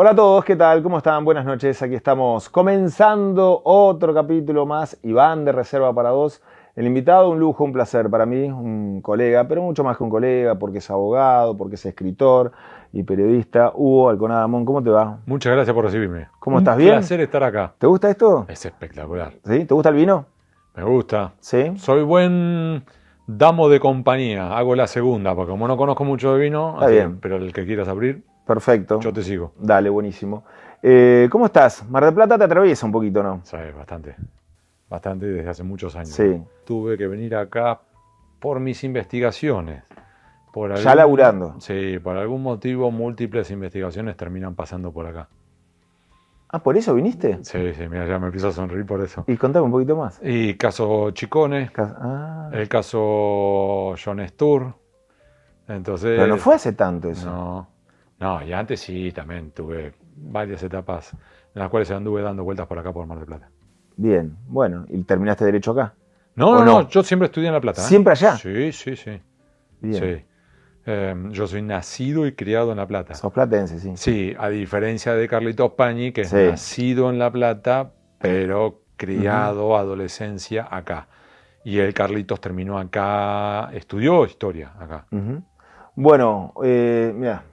Hola a todos, ¿qué tal? ¿Cómo están? Buenas noches, aquí estamos comenzando otro capítulo más, Iván de Reserva para Vos. El invitado, un lujo, un placer para mí, un colega, pero mucho más que un colega, porque es abogado, porque es escritor y periodista. Hugo Alconada Amón, ¿cómo te va? Muchas gracias por recibirme. ¿Cómo estás? ¿Bien? Un placer estar acá. ¿Te gusta esto? Es espectacular. ¿Sí? ¿Te gusta el vino? Me gusta. Sí. Soy buen damo de compañía. Hago la segunda, porque como no conozco mucho de vino, Está bien. pero el que quieras abrir, Perfecto. yo te sigo. Dale, buenísimo. ¿Cómo estás? Mar del Plata te atraviesa un poquito, ¿no? Sabes, bastante. Bastante desde hace muchos años. Sí. Tuve que venir acá por mis investigaciones. Ya laburando. Sí, por algún motivo múltiples investigaciones terminan pasando por acá. Ah, ¿por eso viniste? Sí, mira, ya me empiezo a sonreír por eso. Y contame un poquito más. Y caso Chicone, el caso John Stur. Entonces, pero no fue hace tanto eso. No, y antes sí, también tuve varias etapas en las cuales anduve dando vueltas por acá por Mar del Plata. Bien, bueno, ¿y terminaste derecho acá? No, yo siempre estudié en La Plata. ¿Siempre allá? Sí. Bien. Sí. Yo soy nacido y criado en La Plata. Sos platense, sí. Sí, a diferencia de Carlitos Pañi, que es Sí. nacido en La Plata, pero criado, adolescencia, acá. Y el Carlitos terminó acá, estudió historia acá. Bueno, mira,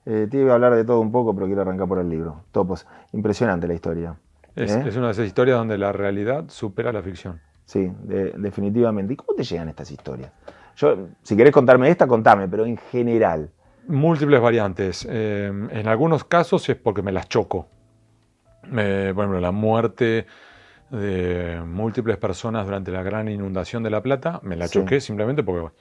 te iba a hablar de todo un poco, pero quiero arrancar por el libro. Topos, impresionante la historia. Es una de esas historias donde la realidad supera la ficción. Sí, definitivamente. ¿Y cómo te llegan estas historias? Yo, si querés contarme esta, contame, pero en general. Múltiples variantes. En algunos casos es porque me las choco. Por ejemplo, la muerte de múltiples personas durante la gran inundación de La Plata, me la choqué simplemente porque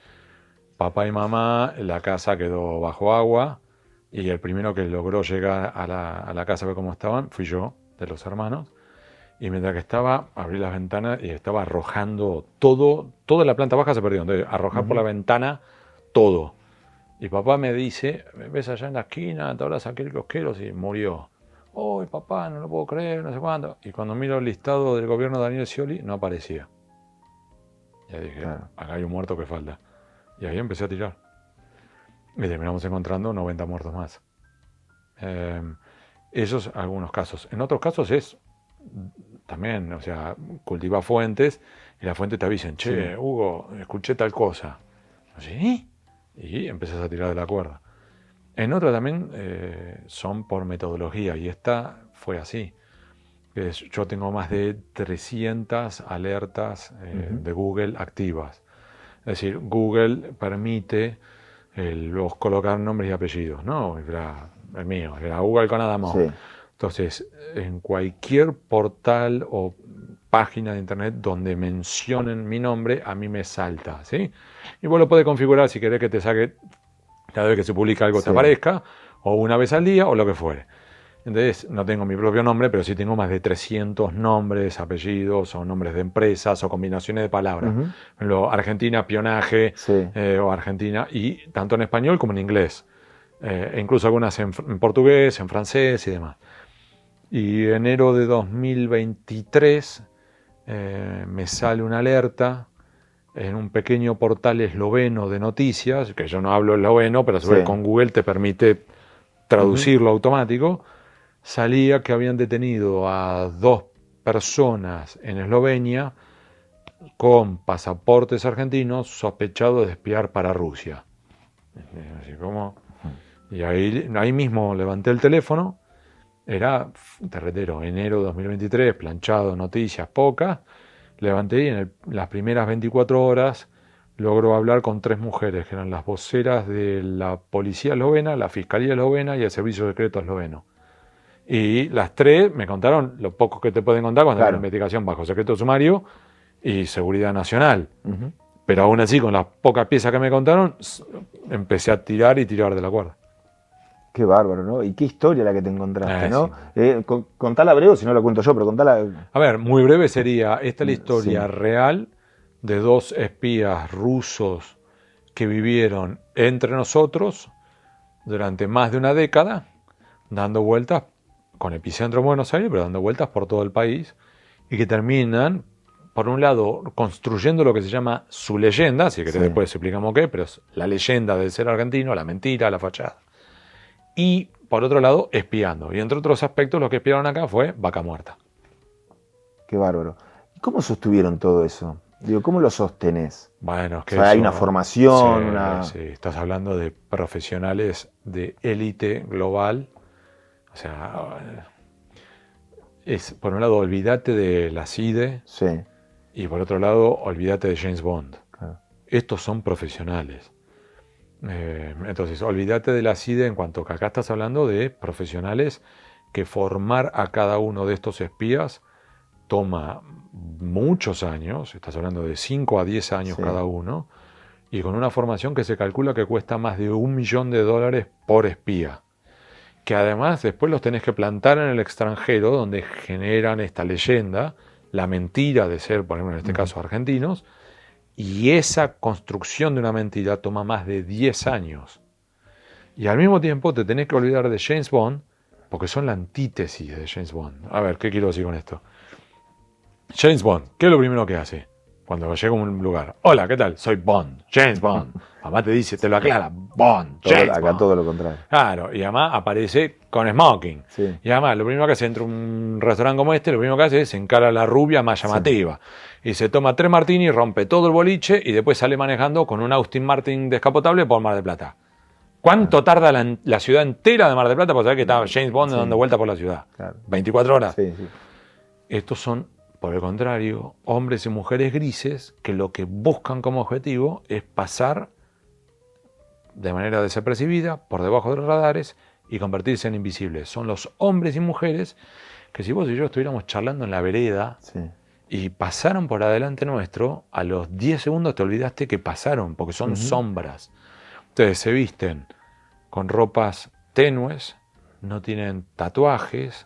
papá y mamá, la casa quedó bajo agua y el primero que logró llegar a la casa a ver cómo estaban fui yo, de los hermanos. Y mientras que estaba, abrí las ventanas y estaba arrojando todo, toda la planta baja se perdió. Entonces, arrojar por la ventana todo. Y papá me dice, ves allá en la esquina, te hablas aquel kiosquero, y murió. ¡Uy, papá, no lo puedo creer, no sé cuándo! Y cuando miro el listado del gobierno de Daniel Scioli, no aparecía. Ya dije, acá hay un muerto que falta. Y ahí empecé a tirar. Y terminamos encontrando 90 muertos más. Esos algunos casos. En otros casos es también, o sea, cultiva fuentes y la fuente te avisen, che, Hugo, escuché tal cosa. ¿Sí? Y empezás a tirar de la cuerda. En otra también son por metodología y esta fue así. Yo tengo más de 300 alertas de Google activas. Es decir, Google permite los colocar nombres y apellidos, ¿no? Era el mío, era Hugo Alconada Amón. Sí. Entonces, en cualquier portal o página de internet donde mencionen mi nombre, a mí me salta, ¿sí? Y vos lo podés configurar si querés que te saque cada vez que se publica algo te aparezca, o una vez al día, o lo que fuere. Entonces, no tengo mi propio nombre, pero sí tengo más de 300 nombres, apellidos, o nombres de empresas, o combinaciones de palabras. Por ejemplo, Argentina, espionaje, o Argentina, y tanto en español como en inglés. E incluso algunas en portugués, en francés y demás. Y enero de 2023 me sale una alerta en un pequeño portal esloveno de noticias, que yo no hablo esloveno, pero a su vez con Google te permite traducirlo automático. Salía que habían detenido a 2 personas en Eslovenia con pasaportes argentinos sospechados de espiar para Rusia. Así como... Y ahí mismo levanté el teléfono. Era terretero, enero de 2023, planchado, noticias pocas. Levanté y en las primeras 24 horas logró hablar con 3 mujeres, que eran las voceras de la policía eslovena, la fiscalía eslovena y el servicio secreto esloveno. Y las 3 me contaron lo poco que te pueden contar cuando hay una investigación bajo secreto sumario y seguridad nacional. Pero aún así, con las pocas piezas que me contaron, empecé a tirar y tirar de la cuerda. Qué bárbaro, ¿no? Y qué historia la que te encontraste, ¿no? Sí. Contala breve, si no la cuento yo, pero contala... A ver, muy breve sería, esta es la historia real de 2 espías rusos que vivieron entre nosotros durante más de una década, dando vueltas, con epicentro en Buenos Aires, pero dando vueltas por todo el país, y que terminan, por un lado, construyendo lo que se llama su leyenda, si querés después explicamos qué, pero es la leyenda del ser argentino, la mentira, la fachada. y por otro lado espiando. Y entre otros aspectos lo que espiaron acá fue vaca muerta. Qué bárbaro. ¿Y cómo sostuvieron todo eso? Digo, ¿cómo lo sostenés? Bueno, es que O sea, hay eso, una formación, sí, una... sí, estás hablando de profesionales de élite global. O sea, por un lado, olvídate de la CIDE Sí, y por otro lado, olvídate de James Bond. claro. Estos son profesionales. Entonces, olvídate de la CIDE en cuanto que acá estás hablando de profesionales que formar a cada uno de estos espías toma muchos años, estás hablando de 5 a 10 años Sí. cada uno, y con una formación que se calcula que cuesta más de $1 millón por espía. Que además después los tenés que plantar en el extranjero, donde generan esta leyenda, la mentira de ser, por ejemplo, en este caso, argentinos, y esa construcción de una mentira toma más de 10 años. Y al mismo tiempo te tenés que olvidar de James Bond, porque son la antítesis de James Bond. A ver, ¿qué quiero decir con esto? James Bond, ¿qué es lo primero que hace cuando llega a un lugar? Hola, ¿qué tal? Soy Bond, James Bond. Mamá te dice, te lo aclara, Bond, James Acá Bond. todo lo contrario. Claro, y además aparece con smoking. Sí. Y además, lo primero que hace entra a un restaurante como este, lo primero que hace es encara a la rubia más llamativa. Sí. Y se toma 3 martinis, rompe todo el boliche y después sale manejando con un Austin Martin descapotable por Mar del Plata. ¿Cuánto tarda la ciudad entera de Mar del Plata para saber que estaba James Bond dando vuelta por la ciudad? Claro. 24 horas. Sí, sí. Estos son, por el contrario, hombres y mujeres grises que lo que buscan como objetivo es pasar de manera desapercibida por debajo de los radares y convertirse en invisibles. Son los hombres y mujeres que si vos y yo estuviéramos charlando en la vereda Sí. y pasaron por adelante nuestro, a los 10 segundos te olvidaste que pasaron, porque son sombras. Entonces se visten con ropas tenues, no tienen tatuajes,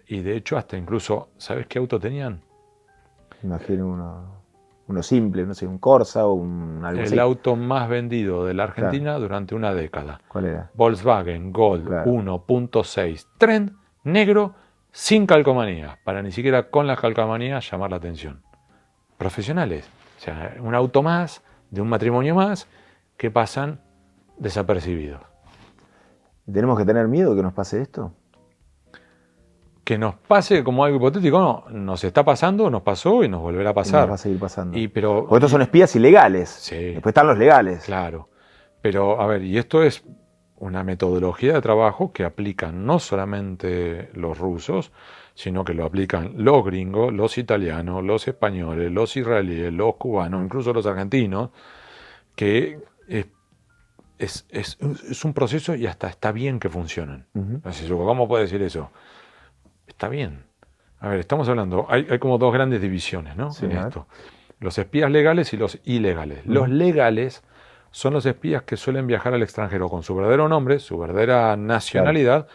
y de hecho hasta incluso, ¿sabes qué auto tenían? Imagino uno simple, no sé, un Corsa o algo así. El auto más vendido de la Argentina durante una década. ¿Cuál era? Volkswagen Gol 1.6 Trend negro sin calcomanía, para ni siquiera con las calcomanías llamar la atención. Profesionales, o sea, un auto más, de un matrimonio más, que pasan desapercibidos. ¿Tenemos que tener miedo que nos pase esto? Que nos pase como algo hipotético, no, nos está pasando, nos pasó y nos volverá a pasar. Nos va a seguir pasando. Pero, porque estos son espías ilegales. Sí. Después están los legales. Claro. Pero, a ver, y esto es una metodología de trabajo que aplican no solamente los rusos, sino que lo aplican los gringos, los italianos, los españoles, los israelíes, los cubanos, incluso los argentinos, que es un proceso y hasta está bien que funcionen. Entonces, ¿cómo puede decir eso? Está bien. A ver, estamos hablando, hay como dos grandes divisiones, ¿no? Sí, en esto. Los espías legales y los ilegales. Los legales son los espías que suelen viajar al extranjero con su verdadero nombre, su verdadera nacionalidad,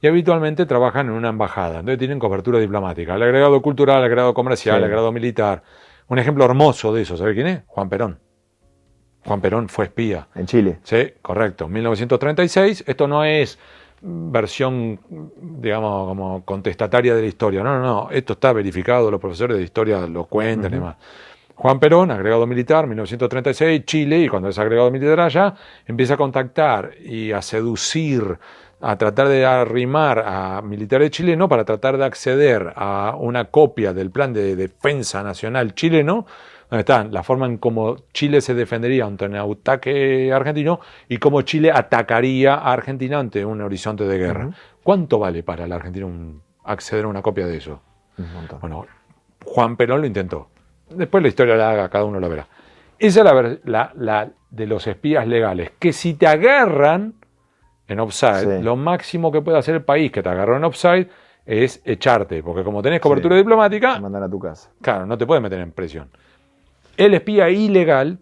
y habitualmente trabajan en una embajada. Entonces tienen cobertura diplomática. El agregado cultural, el agregado comercial, el agregado militar. Un ejemplo hermoso de eso, ¿sabe quién es? Juan Perón. Juan Perón fue espía. En Chile. Sí, correcto. 1936. Esto no es versión, digamos, como contestataria de la historia. No, no, no. Esto está verificado, los profesores de historia lo cuentan y demás. Juan Perón, agregado militar, 1936, Chile, y cuando es agregado militar allá, empieza a contactar y a seducir, a tratar de arrimar a militares chilenos para tratar de acceder a una copia del plan de defensa nacional chileno, donde están la forma en cómo Chile se defendería ante un ataque argentino y cómo Chile atacaría a Argentina ante un horizonte de guerra. ¿Cuánto vale para la Argentina acceder a una copia de eso? Un montón. Bueno, Juan Perón lo intentó. Después la historia la haga, cada uno la verá. Esa es la de los espías legales, que si te agarran en offside, lo máximo que puede hacer el país que te agarró en offside es echarte, porque como tenés cobertura diplomática, te mandan a tu casa. Claro, no te pueden meter en presión. El espía ilegal,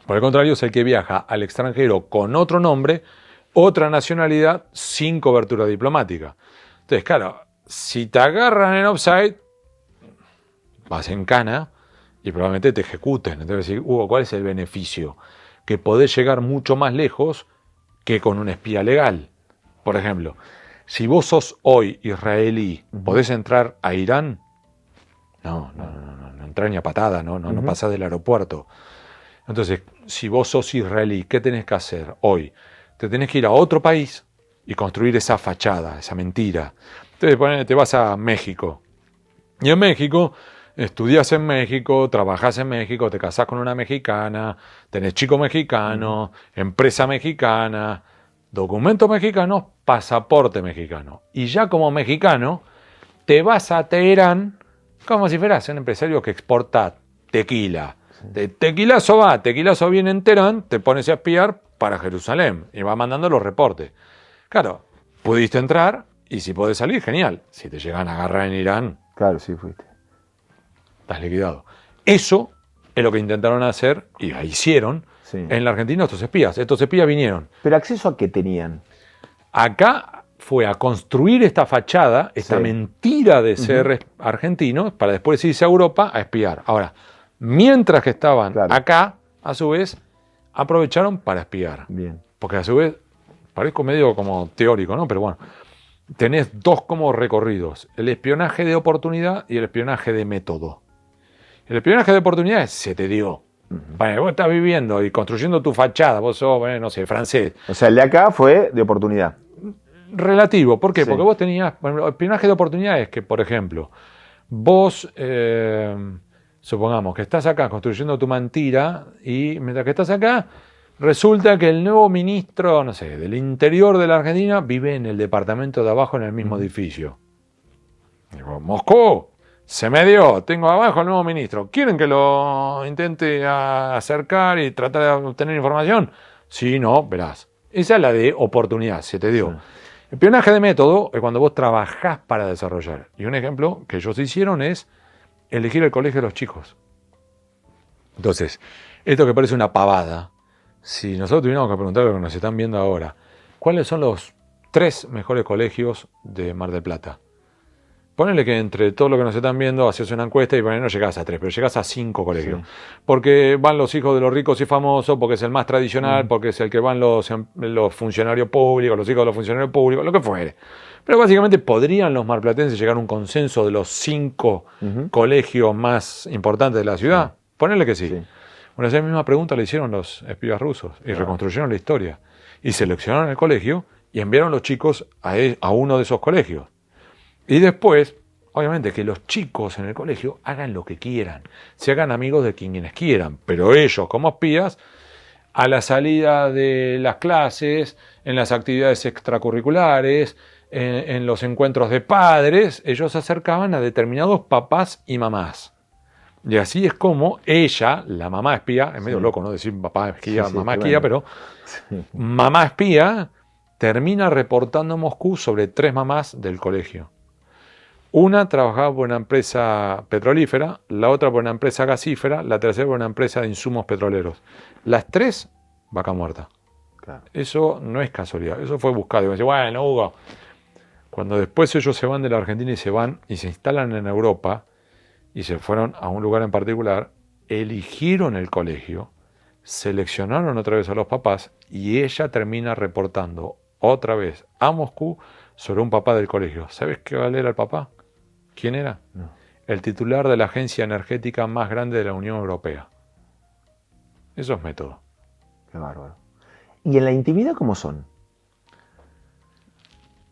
por el contrario, es el que viaja al extranjero con otro nombre, otra nacionalidad, sin cobertura diplomática. Entonces, claro, si te agarran en offside, vas en cana y probablemente te ejecuten. Entonces, decir, Hugo, ¿cuál es el beneficio? Que podés llegar mucho más lejos que con un espía legal. Por ejemplo, si vos sos hoy israelí, ¿podés entrar a Irán? No entrar ni a patada, no pasás del aeropuerto. Entonces, si vos sos israelí, ¿qué tenés que hacer hoy? Te tenés que ir a otro país, y construir esa fachada, esa mentira. Entonces te vas a México. Y en México, estudias en México, trabajás en México, te casás con una mexicana, tenés chico mexicano, empresa mexicana, documentos mexicanos, pasaporte mexicano. Y ya como mexicano, te vas a Teherán como si fueras un empresario que exporta tequila. De tequilazo va, tequilazo viene en Teherán, te pones a espiar para Jerusalén y va mandando los reportes. Claro, pudiste entrar y si podés salir, genial. Si te llegan a agarrar en Irán, Claro, sí fuiste. estás liquidado. Eso es lo que intentaron hacer y la hicieron Sí. en la Argentina estos espías. Estos espías vinieron. ¿Pero acceso a qué tenían? Acá fue a construir esta fachada, esta Sí. mentira de ser argentinos, para después irse a Europa a espiar. Ahora, mientras que estaban Claro. acá, a su vez, aprovecharon para espiar. Bien. Porque a su vez, parezco medio como teórico, ¿no? Pero bueno, tenés dos como recorridos, el espionaje de oportunidad y el espionaje de método. El espionaje de oportunidad se te dio. Bueno, vos estás viviendo y construyendo tu fachada, vos sos, no sé, francés. O sea, el de acá fue de oportunidad. Relativo, ¿por qué? Sí. Porque vos tenías, bueno, el espionaje de oportunidad es que, por ejemplo, vos, supongamos que estás acá construyendo tu mentira y mientras que estás acá, resulta que el nuevo ministro, no sé, del interior de la Argentina vive en el departamento de abajo en el mismo edificio. Digo, Moscú, se me dio, tengo abajo el nuevo ministro. ¿Quieren que lo intente acercar y tratar de obtener información? Si no, verás. Esa es la de oportunidad, se te dio. Sí. El espionaje de método es cuando vos trabajás para desarrollar. Y un ejemplo que ellos hicieron es elegir el colegio de los chicos. Entonces, esto que parece una pavada, si nosotros tuviéramos que preguntar a los que nos están viendo ahora, ¿cuáles son los 3 mejores colegios de Mar del Plata? Ponele que entre todos los que nos están viendo haces una encuesta y bueno, no llegás a 3, pero llegás a 5 colegios. Sí. Porque van los hijos de los ricos y famosos, porque es el más tradicional, porque es el que van los funcionarios públicos, los hijos de los funcionarios públicos, lo que fuere. Pero básicamente podrían los marplatenses llegar a un consenso de los 5 colegios más importantes de la ciudad. Ponele que sí. Sí. Bueno, esa misma pregunta le hicieron los espías rusos y reconstruyeron la historia. Y seleccionaron el colegio y enviaron los chicos a uno de esos colegios. Y después, obviamente, que los chicos en el colegio hagan lo que quieran, se hagan amigos de quienes quieran, pero ellos, como espías, a la salida de las clases, en las actividades extracurriculares, en los encuentros de padres, ellos se acercaban a determinados papás y mamás. Y así es como ella, la mamá espía, es medio loco, ¿no? Decir papá espía, Sí, mamá claro. espía, pero mamá espía termina reportando a Moscú sobre 3 mamás del colegio. Una trabajaba por una empresa petrolífera, la otra por una empresa gasífera, la tercera por una empresa de insumos petroleros. Las 3, vaca muerta. Claro. Eso no es casualidad, eso fue buscado. Y me dice, bueno, Hugo, cuando después ellos se van de la Argentina y se van y se instalan en Europa y se fueron a un lugar en particular, eligieron el colegio, seleccionaron otra vez a los papás y ella termina reportando otra vez a Moscú sobre un papá del colegio. ¿Sabes qué era el papá? ¿Quién era? No. El titular de la agencia energética más grande de la Unión Europea. Eso es método. Qué bárbaro. ¿Y en la intimidad cómo son?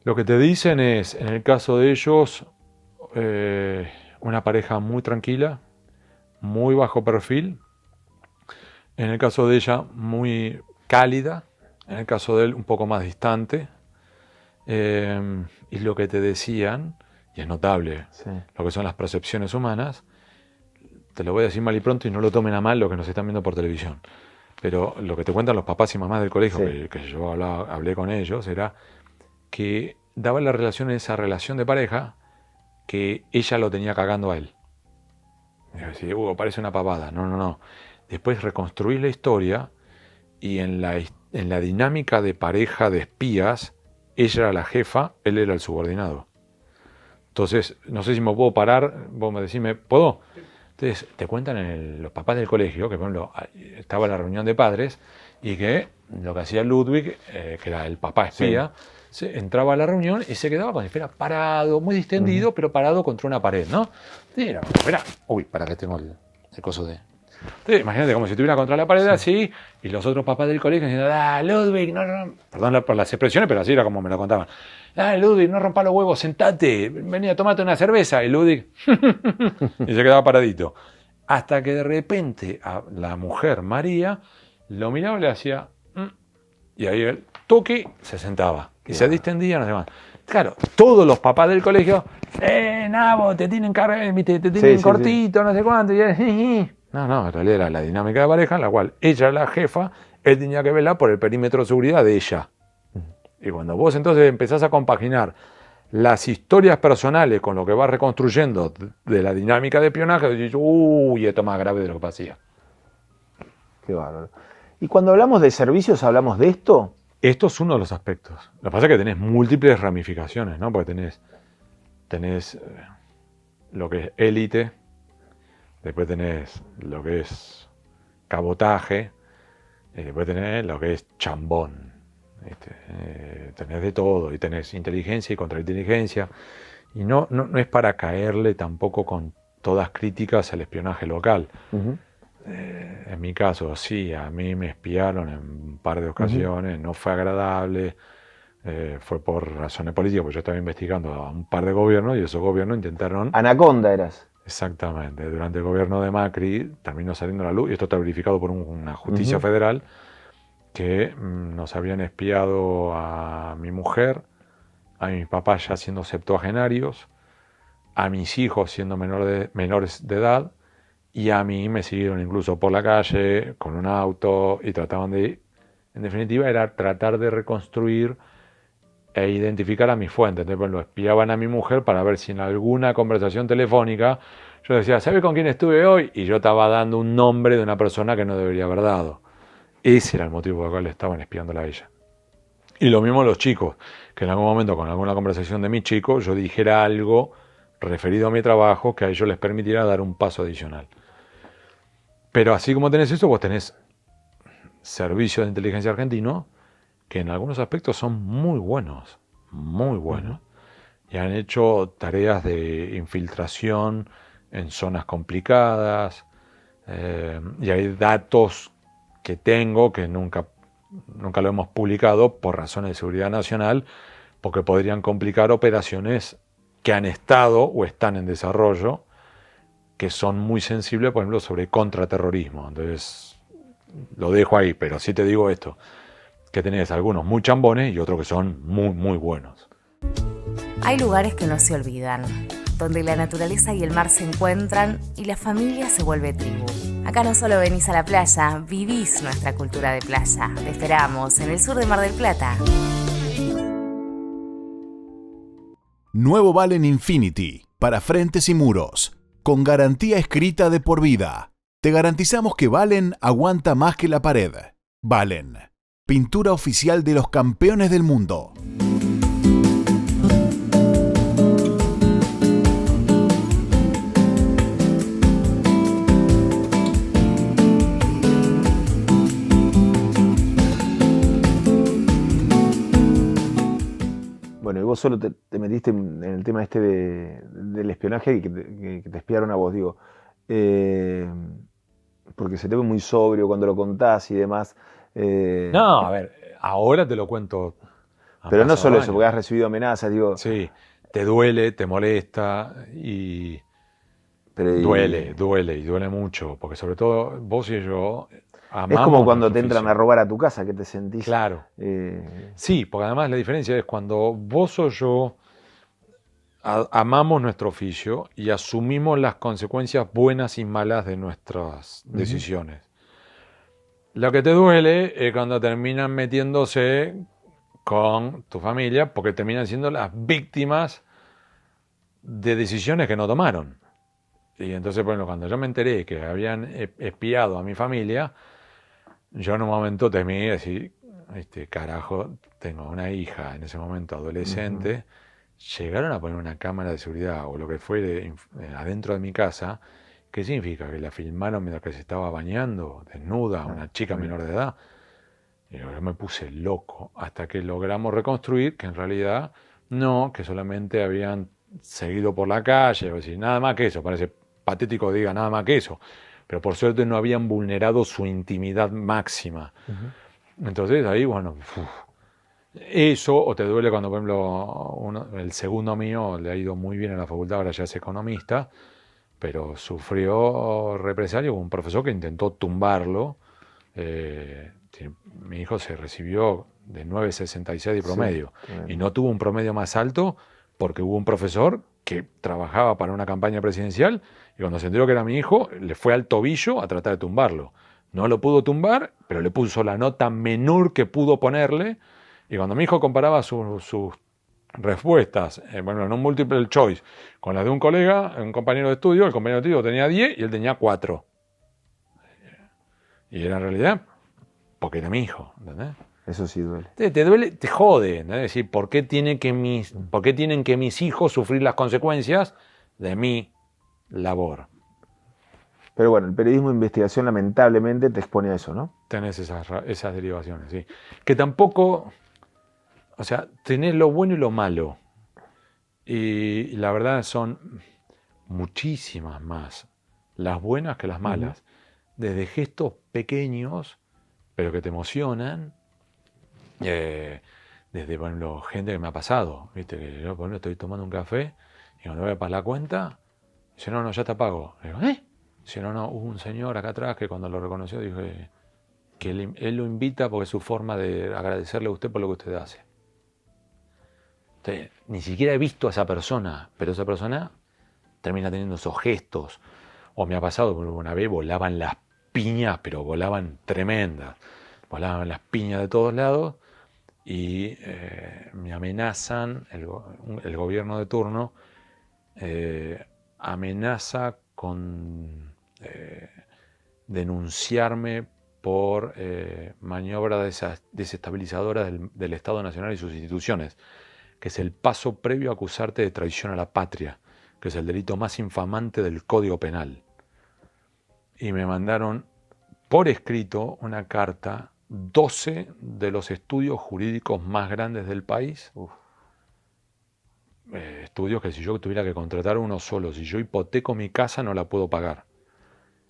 Lo que te dicen es, en el caso de ellos, una pareja muy tranquila, muy bajo perfil. En el caso de ella, muy cálida. En el caso de él, un poco más distante. Y lo que te decían, y es notable, Sí. lo que son las percepciones humanas, te lo voy a decir mal y pronto y no lo tomen a mal lo que nos están viendo por televisión. Pero lo que te cuentan los papás y mamás del colegio, Sí. que yo hablé con ellos, era que daba la relación, esa relación de pareja, que ella lo tenía cagando a él. Y yo decía, Hugo, parece una pavada. No, no, no. Después reconstruís la historia y en la dinámica de pareja de espías, ella era la jefa, él era el subordinado. Entonces, no sé si me puedo parar, vos me decís, ¿puedo? Entonces, te cuentan los papás del colegio, que por ejemplo, estaba la reunión de padres, y que lo que hacía Ludwig, que era el papá espía, entraba a la reunión y se quedaba como si fuera parado, muy distendido, pero parado contra una pared, ¿no? Y era, uy, para que tengo el coso de... Entonces, imagínate como si estuviera contra la pared así, y los otros papás del colegio diciendo, Ludwig, no. Perdón por las expresiones, pero así era como me lo contaban. Ludwig, no rompa los huevos, sentate, vení a tomarte una cerveza. Y Ludwig, y se quedaba paradito. Hasta que de repente a la mujer, María, lo miraba y le hacía, y ahí el toque se sentaba. Y se distendía, no sé más. Claro, todos los papás del colegio, Nabo, te tienen te tienen cortito, no sé cuánto. No, en realidad era la dinámica de pareja en la cual ella era la jefa, él tenía que velar por el perímetro de seguridad de ella. Y cuando vos entonces empezás a compaginar las historias personales con lo que vas reconstruyendo de la dinámica de espionaje, decís, uy, esto es más grave de lo que pasía. Qué bárbaro. Y cuando hablamos de servicios, ¿hablamos de esto? Esto es uno de los aspectos. Lo que pasa es que tenés múltiples ramificaciones, ¿no? Porque tenés lo que es élite, después tenés lo que es cabotaje, y después tenés lo que es chambón. Tenés de todo, y tenés inteligencia y contrainteligencia. Y no es para caerle tampoco con todas críticas al espionaje local. Uh-huh. En mi caso, sí, a mí me espiaron en un par de ocasiones, no fue agradable, fue por razones políticas, porque yo estaba investigando a un par de gobiernos y esos gobiernos intentaron... Anaconda eras. Exactamente, durante el gobierno de Macri terminó saliendo a la luz, y esto está verificado por una justicia federal, que nos habían espiado a mi mujer, a mis papás ya siendo septuagenarios, a mis hijos siendo menores de edad, y a mí me siguieron incluso por la calle, con un auto, y trataban de, en definitiva, era tratar de reconstruir e identificar a mi fuente. Entonces, lo espiaban a mi mujer para ver si en alguna conversación telefónica yo decía, ¿sabe con quién estuve hoy? Y yo estaba dando un nombre de una persona que no debería haber dado. Ese era el motivo por el cual estaban espiándola a ella. Y lo mismo los chicos, que en algún momento con alguna conversación de mi chico yo dijera algo referido a mi trabajo que a ellos les permitiera dar un paso adicional. Pero así como tenés eso, vos tenés servicios de inteligencia argentino que en algunos aspectos son muy buenos, y han hecho tareas de infiltración en zonas complicadas, y hay datos que tengo que nunca lo hemos publicado por razones de seguridad nacional, porque podrían complicar operaciones que han estado o están en desarrollo, que son muy sensibles, por ejemplo, sobre contraterrorismo. Entonces, lo dejo ahí, pero sí te digo esto, que tenés algunos muy chambones y otros que son muy, muy buenos. Hay lugares que no se olvidan, donde la naturaleza y el mar se encuentran y la familia se vuelve tribu. Acá no solo venís a la playa, vivís nuestra cultura de playa. Te esperamos en el sur de Mar del Plata. Nuevo Valen Infinity para frentes y muros, con garantía escrita de por vida. Te garantizamos que Valen aguanta más que la pared. Valen, pintura oficial de los campeones del mundo. Bueno, y vos solo te metiste en el tema este del espionaje y que te espiaron a vos, digo. Porque se te ve muy sobrio cuando lo contás y demás. No, a ver, ahora te lo cuento. Pero no solo eso, porque has recibido amenazas, digo. Sí, te duele, te molesta y duele mucho, porque sobre todo vos y yo amamos. Es como cuando te entran a robar a tu casa, que te sentís. Claro. Sí, porque además la diferencia es cuando vos o yo amamos nuestro oficio y asumimos las consecuencias buenas y malas de nuestras decisiones. Lo que te duele es cuando terminan metiéndose con tu familia, porque terminan siendo las víctimas de decisiones que no tomaron. Y entonces, bueno, cuando yo me enteré que habían espiado a mi familia, yo en un momento temí decir, carajo, tengo una hija en ese momento adolescente, llegaron a poner una cámara de seguridad o lo que fuere adentro de mi casa. ¿Qué significa? ¿Que la filmaron mientras que se estaba bañando, desnuda, una chica menor de edad? Y yo me puse loco hasta que logramos reconstruir que en realidad no, que solamente habían seguido por la calle, o decir, nada más que eso, parece patético diga nada más que eso, pero por suerte no habían vulnerado su intimidad máxima. Entonces ahí, bueno, eso, o te duele cuando, por ejemplo, el segundo mío le ha ido muy bien en la facultad, ahora ya es economista, pero sufrió represalia, hubo un profesor que intentó tumbarlo. Mi hijo se recibió de 9,66 de promedio, y no tuvo un promedio más alto porque hubo un profesor que trabajaba para una campaña presidencial y cuando se enteró que era mi hijo, le fue al tobillo a tratar de tumbarlo. No lo pudo tumbar, pero le puso la nota menor que pudo ponerle, y cuando mi hijo comparaba sus respuestas, bueno, en un multiple choice, con las de un colega, un compañero de estudio, el compañero de estudio tenía 10 y él tenía 4. Y era en realidad porque era mi hijo, ¿entendés? Eso sí duele. Te duele, te jode, ¿entendés? Es decir, ¿por qué tienen que mis hijos sufrir las consecuencias de mi labor? Pero bueno, el periodismo de investigación lamentablemente te expone a eso, ¿no? Tenés esas derivaciones, sí. Que tampoco, o sea, tenés lo bueno y lo malo. Y la verdad son muchísimas más las buenas que las malas. Desde gestos pequeños, pero que te emocionan, desde, por ejemplo, gente que me ha pasado, ¿viste? Que yo, por ejemplo, estoy tomando un café y cuando voy a pagar la cuenta, dice, no, ya te pago. Le digo, ¿eh? Dice, no, hubo un señor acá atrás que cuando lo reconoció dijo que él lo invita porque es su forma de agradecerle a usted por lo que usted hace. Entonces, ni siquiera he visto a esa persona, pero esa persona termina teniendo esos gestos. O me ha pasado, porque una vez volaban las piñas, pero volaban tremendas. Volaban las piñas de todos lados y me amenazan, el gobierno de turno amenaza con denunciarme por maniobra desestabilizadora del Estado Nacional y sus instituciones, que es el paso previo a acusarte de traición a la patria, que es el delito más infamante del Código Penal. Y me mandaron por escrito una carta, 12 de los estudios jurídicos más grandes del país, estudios que si yo tuviera que contratar uno solo, si yo hipoteco mi casa no la puedo pagar.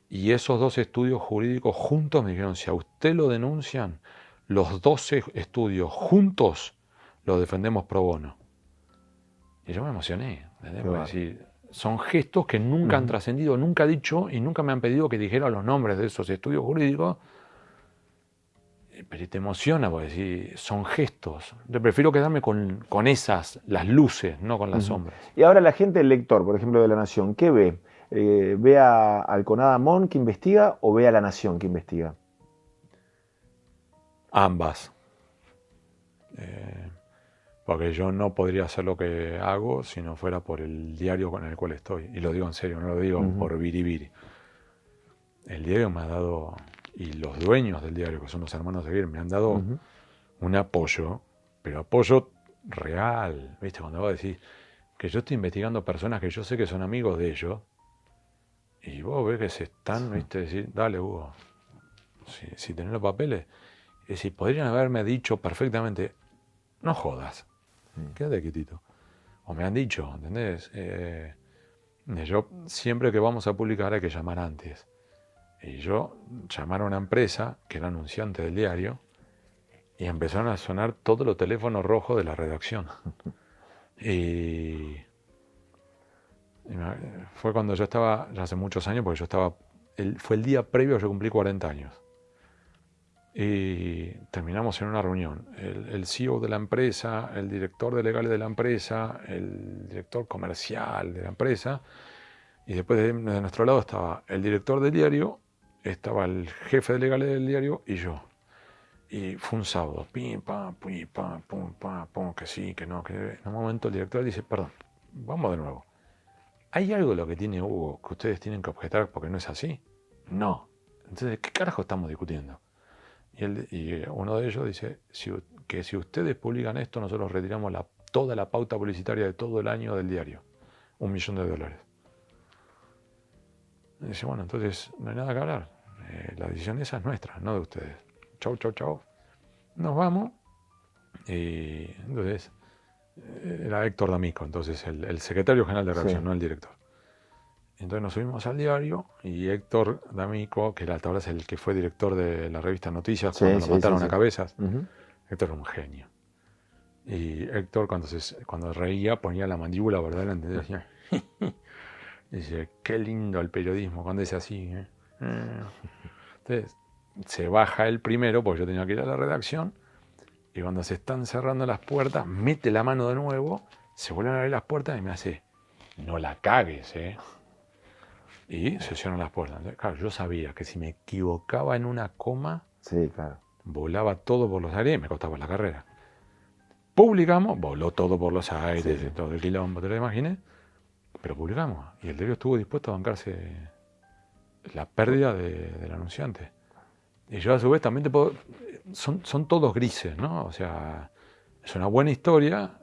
Y esos 12 estudios jurídicos juntos me dijeron, si a usted lo denuncian, los 12 estudios juntos lo defendemos pro bono. Y yo me emocioné, ¿entendés? Decir, son gestos que nunca han trascendido, nunca he dicho y nunca me han pedido que dijera los nombres de esos estudios jurídicos. Pero te emociona, porque decir, son gestos. Yo prefiero quedarme con esas, las luces, no con las sombras. Y ahora la gente, el lector, por ejemplo, de La Nación, ¿qué ve? ¿Ve a Alconada Amón que investiga o ve a La Nación que investiga? Ambas. Porque yo no podría hacer lo que hago si no fuera por el diario con el cual estoy. Y lo digo en serio, no lo digo por biribiri. El diario me ha dado, y los dueños del diario, que son los hermanos de Guir, me han dado un apoyo, pero apoyo real. ¿Viste? Cuando vos decís que yo estoy investigando personas que yo sé que son amigos de ellos, y vos ves que se están, ¿viste? Decir, dale, Hugo, si tenés los papeles, es decir, podrían haberme dicho perfectamente, no jodas, quédate quietito. O me han dicho, ¿entendés? Yo siempre que vamos a publicar hay que llamar antes. Y yo llamar a una empresa que era anunciante del diario y empezaron a sonar todos los teléfonos rojos de la redacción. Y fue cuando yo estaba, ya hace muchos años, porque yo estaba, fue el día previo, yo cumplí 40 años. Y terminamos en una reunión. El CEO de la empresa, el director de legales de la empresa, el director comercial de la empresa, y después de nuestro lado estaba el director del diario, estaba el jefe de legales del diario y yo. Y fue un sábado, pim, pam, pum, pam, pum, que sí, que no, que... En un momento el director dice, perdón, vamos de nuevo. ¿Hay algo de lo que tiene Hugo que ustedes tienen que objetar porque no es así? No. Entonces, ¿qué carajo estamos discutiendo? Y uno de ellos dice que si ustedes publican esto, nosotros retiramos toda la pauta publicitaria de todo el año del diario. $1 millón. Y dice, bueno, entonces no hay nada que hablar. La decisión esa es nuestra, no de ustedes. Chau, chau, chau. Nos vamos. Y entonces era Héctor D'Amico, entonces el secretario general de redacción, no el director. Entonces nos subimos al diario y Héctor D'Amico, que era hasta ahora es el que fue director de la revista Noticias, Sí, cuando sí, lo mataron sí, a sí. cabezas, Ujú. Héctor era un genio. Y Héctor cuando reía ponía la mandíbula por delante, decía, dice, qué lindo el periodismo, cuando dice así. Entonces se baja él primero, porque yo tenía que ir a la redacción, y cuando se están cerrando las puertas, mete la mano de nuevo, se vuelven a abrir las puertas y me hace, no la cagues, ¿eh? Y se cierran las puertas. Entonces, claro, yo sabía que si me equivocaba en una coma, Sí, claro. volaba todo por los aires y me costaba la carrera. Publicamos, voló todo por los aires, Sí. todo el quilombo, ¿te lo imaginé? Pero publicamos. Y el diario estuvo dispuesto a bancarse la pérdida del anunciante. Y yo a su vez también te puedo... Son todos grises, ¿no? O sea, es una buena historia,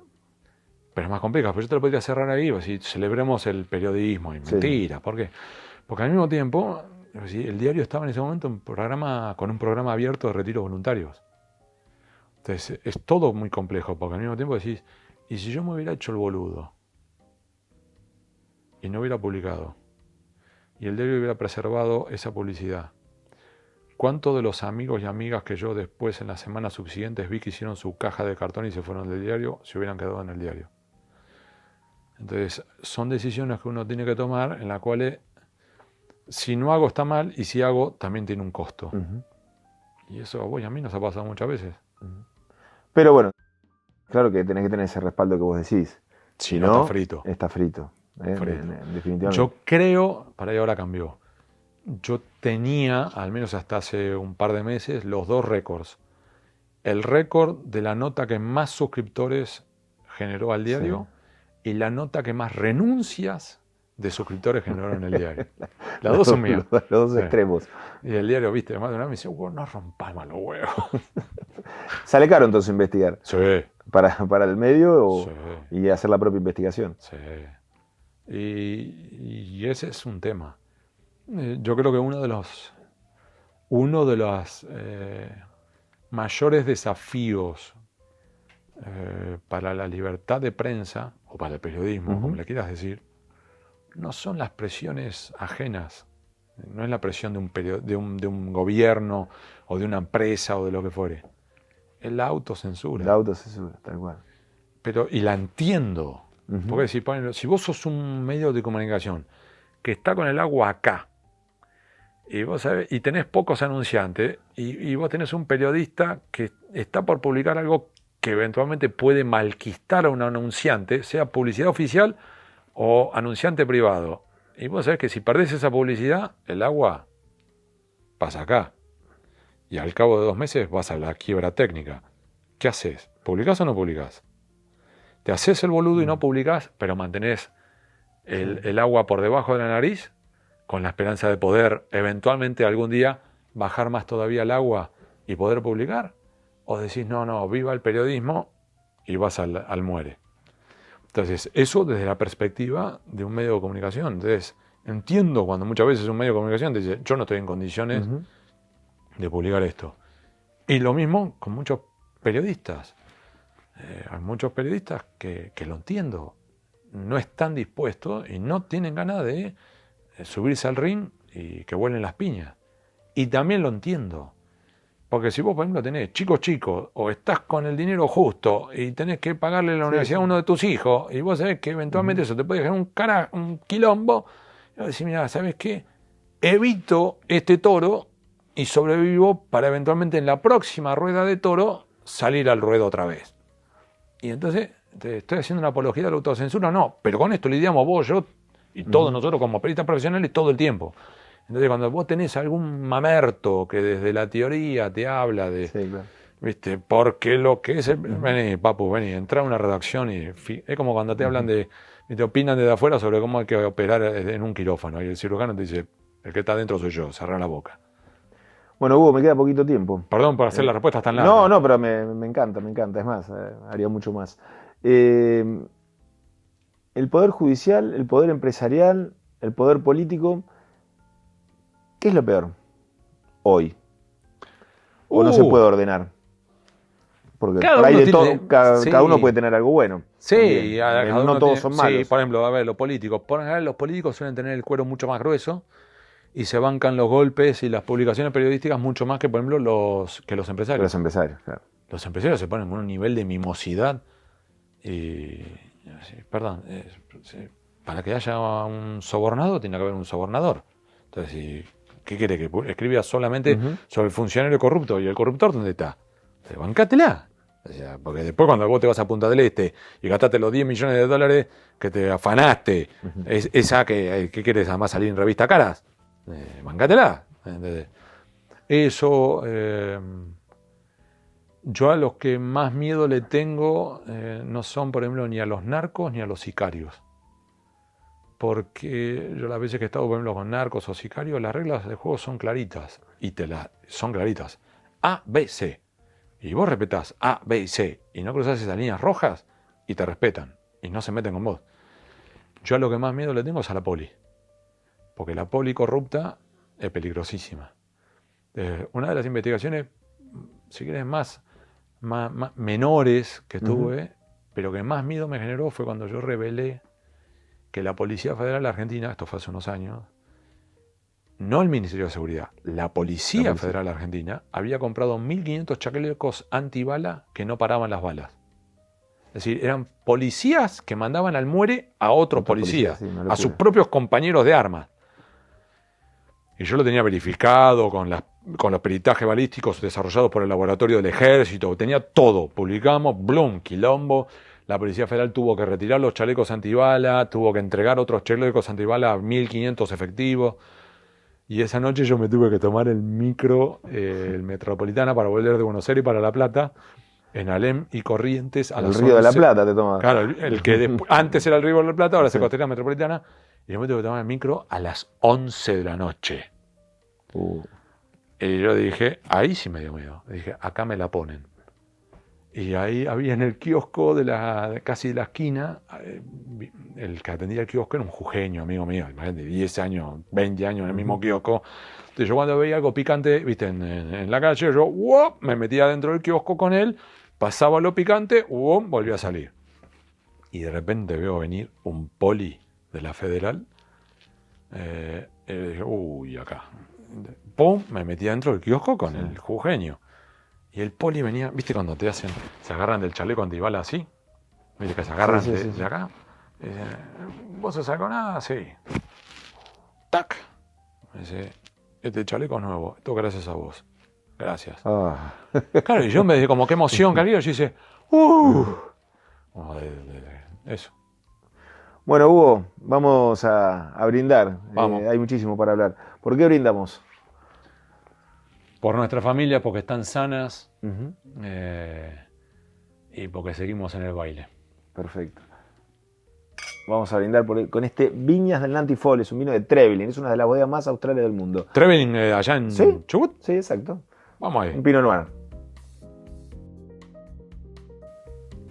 pero es más compleja. Pero yo te lo podría cerrar ahí, o si celebremos el periodismo. Y Sí. mentira, ¿por qué? Porque al mismo tiempo, el diario estaba en ese momento con un programa abierto de retiros voluntarios. Entonces es todo muy complejo, porque al mismo tiempo decís, ¿y si yo me hubiera hecho el boludo? Y no hubiera publicado. Y el diario hubiera preservado esa publicidad. ¿Cuántos de los amigos y amigas que yo después en las semanas subsiguientes vi que hicieron su caja de cartón y se fueron del diario, se hubieran quedado en el diario? Entonces son decisiones que uno tiene que tomar en las cuales si no hago está mal y si hago también tiene un costo. Ujú. Y eso a mí nos ha pasado muchas veces. Pero bueno, claro que tenés que tener ese respaldo que vos decís. Si no, está frito. Está frito. Frito. Definitivamente. Yo creo, para ahí ahora cambió. Yo tenía, al menos hasta hace un par de meses, los 2 récords. El récord de la nota que más suscriptores generó al diario y la nota que más renuncias de suscriptores generó en el diario. Las dos son mías. Los dos Sí. extremos. Y el diario, viste, más de una vez me dice, no rompas más los huevos. Sale caro entonces investigar. Sí, Para el medio sí, y hacer la propia investigación. sí. Y ese es un tema. Yo creo que uno de los mayores desafíos para la libertad de prensa, o para el periodismo, Ujú. como le quieras decir, no son las presiones ajenas. No es la presión de un gobierno o de una empresa o de lo que fuere. Es la autocensura. La autocensura, tal cual. Y la entiendo. Ujú. Porque si vos sos un medio de comunicación que está con el agua acá, y vos sabés, y tenés pocos anunciantes, y vos tenés un periodista que está por publicar algo que eventualmente puede malquistar a un anunciante, sea publicidad oficial o anunciante privado. Y vos sabés que si perdés esa publicidad, el agua pasa acá. Y al cabo de 2 meses vas a la quiebra técnica. ¿Qué haces? ¿Publicás o no publicás? Te haces el boludo y no publicás, pero mantenés el agua por debajo de la nariz, con la esperanza de poder eventualmente algún día bajar más todavía el agua y poder publicar. O decís, no, viva el periodismo y vas al muere. Entonces, eso desde la perspectiva de un medio de comunicación. Entonces, entiendo cuando muchas veces un medio de comunicación te dice, yo no estoy en condiciones Ujú. de publicar esto. Y lo mismo con muchos periodistas. Hay muchos periodistas que lo entiendo. No están dispuestos y no tienen ganas de subirse al ring y que vuelen las piñas. Y también lo entiendo. Porque si vos, por ejemplo, tenés chicos, o estás con el dinero justo y tenés que pagarle la universidad a uno de tus hijos, y vos sabés que eventualmente eso te puede generar un quilombo, y vos decís, mira, ¿sabés qué? Evito este toro y sobrevivo para eventualmente en la próxima rueda de toro salir al ruedo otra vez. Y entonces, ¿te estoy haciendo una apología de la autocensura? No, pero con esto lidiamos vos, yo y todos nosotros como periodistas profesionales todo el tiempo. Entonces, cuando vos tenés algún mamerto que desde la teoría te habla de, Sí, claro. ¿viste? Porque lo que es vení, papu, vení, entra a una redacción y es como cuando te hablan y te opinan desde afuera sobre cómo hay que operar en un quirófano. Y el cirujano te dice, el que está adentro soy yo, cerrá la boca. Bueno, Hugo, me queda poquito tiempo. Perdón por hacer las respuestas tan largas. No, pero me encanta. Es más, haría mucho más. El poder judicial, el poder empresarial, el poder político, ¿qué es lo peor hoy? ¿O no se puede ordenar? Porque Cada por ahí uno de tiene- todo, cada, sí. cada uno puede tener algo bueno. Sí, También. cada No uno todos tiene- son malos. Sí, por ejemplo, a ver, los políticos. Por ejemplo, los políticos suelen tener el cuero mucho más grueso y se bancan los golpes y las publicaciones periodísticas mucho más que, por ejemplo, los empresarios. Los empresarios, claro. Los empresarios se ponen con un nivel de mimosidad y, perdón, para que haya un sobornado tiene que haber un sobornador. Entonces, ¿qué quiere? Que escriba solamente sobre el funcionario corrupto y el corruptor, ¿dónde está? Bancátela. O sea, porque después cuando vos te vas a Punta del Este y gastaste los 10 millones de dólares que te afanaste, esa que quieres además salir en revista Caras, bancátela. ¿Entendés? Eso, yo a los que más miedo le tengo no son, por ejemplo, ni a los narcos ni a los sicarios. Porque yo las veces que he estado, por ejemplo, con narcos o sicarios, las reglas del juego son claritas. Son claritas. A, B, C. Y vos respetás A, B y C y no cruzás esas líneas rojas y te respetan y no se meten con vos. Yo a lo que más miedo le tengo es a la poli. Porque la poli corrupta es peligrosísima. Una de las investigaciones, si querés, más menores que tuve, pero que más miedo me generó fue cuando yo revelé que la Policía Federal Argentina, esto fue hace unos años, no el Ministerio de Seguridad, la Policía Federal Argentina había comprado 1.500 chalecos antibala que no paraban las balas. Es decir, eran policías que mandaban al muere a otros policías, a sus propios compañeros de armas. Y yo lo tenía verificado con los peritajes balísticos desarrollados por el laboratorio del ejército, tenía todo. Publicamos, blum, quilombo. La Policía Federal tuvo que retirar los chalecos antibala, tuvo que entregar otros chalecos antibala a 1.500 efectivos. Y esa noche yo me tuve que tomar el micro, el Metropolitana, para volver de Buenos Aires para La Plata, en Alem y Corrientes a las 11. El Río de la Plata te tomabas. Claro, el que antes era el Río de la Plata, ahora se considera Metropolitana. Y yo me tuve que tomar el micro a las 11 de la noche. Y yo dije, ahí sí me dio miedo. Dije, acá me la ponen. Y ahí había en el kiosco casi de la esquina, el que atendía el kiosco era un jujeño, amigo mío, imagínate, 10 años, 20 años en el mismo kiosco. Entonces yo cuando veía algo picante, viste, en la calle, yo me metía dentro del kiosco con él, pasaba lo picante, volvía a salir. Y de repente veo venir un poli de la Federal, y dije, uy, acá. Pum, me metí dentro del kiosco con el jujeño. Y el poli venía, ¿viste cuando se agarran del chaleco antibala así? ¿Viste que se agarran de acá? ¿Vos se sacó nada? Sí. ¡Tac! Me dice, este chaleco es nuevo, esto gracias a vos. Gracias. Claro, y yo me dije, como qué emoción, cariño, yo hice, eso. Bueno, Hugo, vamos a brindar. Vamos. Hay muchísimo para hablar. ¿Por qué brindamos? Por nuestra familia, porque están sanas y porque seguimos en el baile. Perfecto. Vamos a brindar con este Viñas del Nantifol, es un vino de Trevelin, es una de las bodegas más australes del mundo. ¿Trevelin allá en Chubut? Sí, exacto. Vamos ahí. Un Pinot Noir.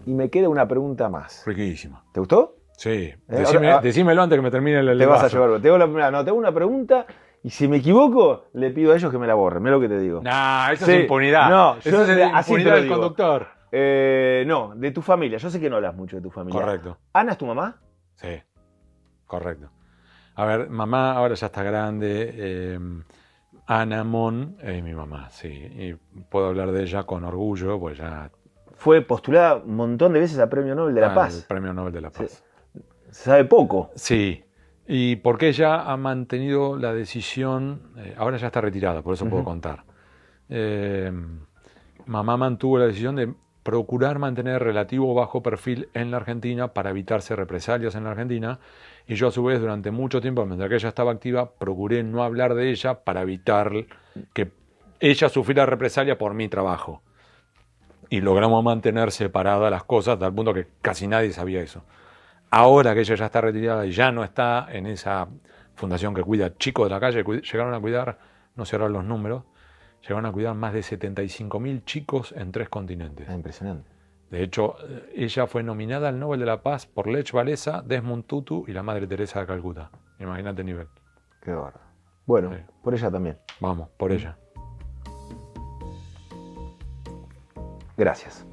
Y me queda una pregunta más. Riquísima. ¿Te gustó? Sí. Ahora, Decímelo antes que me termine el te vas a vaso. llevar. Tengo una pregunta y si me equivoco, le pido a ellos que me la borren. Mira lo que te digo. Nah, eso Sí. es impunidad. No, eso yo es así te impunidad lo del digo. conductor. No, de tu familia. Yo sé que no hablas mucho de tu familia. Correcto. ¿Ana es tu mamá? Sí, correcto. A ver, mamá ahora ya está grande. Ana Mon es mi mamá, sí. Y puedo hablar de ella con orgullo, pues ya... Fue postulada un montón de veces al Premio Nobel de la El Paz. Premio Nobel de la Paz. Se sabe poco. Sí. Y porque ella ha mantenido la decisión, ahora ya está retirada, por eso puedo contar. Mamá mantuvo la decisión de procurar mantener relativo bajo perfil en la Argentina para evitarse represalias en la Argentina, y yo a su vez durante mucho tiempo, mientras que ella estaba activa, procuré no hablar de ella para evitar que ella sufriera represalia por mi trabajo. Y logramos mantener separadas las cosas, al punto que casi nadie sabía eso. Ahora que ella ya está retirada y ya no está en esa fundación que cuida chicos de la calle, llegaron a cuidar, no sé ahora los números, llegaron a cuidar más de 75.000 chicos en 3 continentes. Impresionante. De hecho, ella fue nominada al Nobel de la Paz por Lech Walesa, Desmond Tutu y la Madre Teresa de Calcuta. Imagínate el nivel. Qué bárbaro. Bueno, Sí. por ella también. Vamos, por ella. Gracias.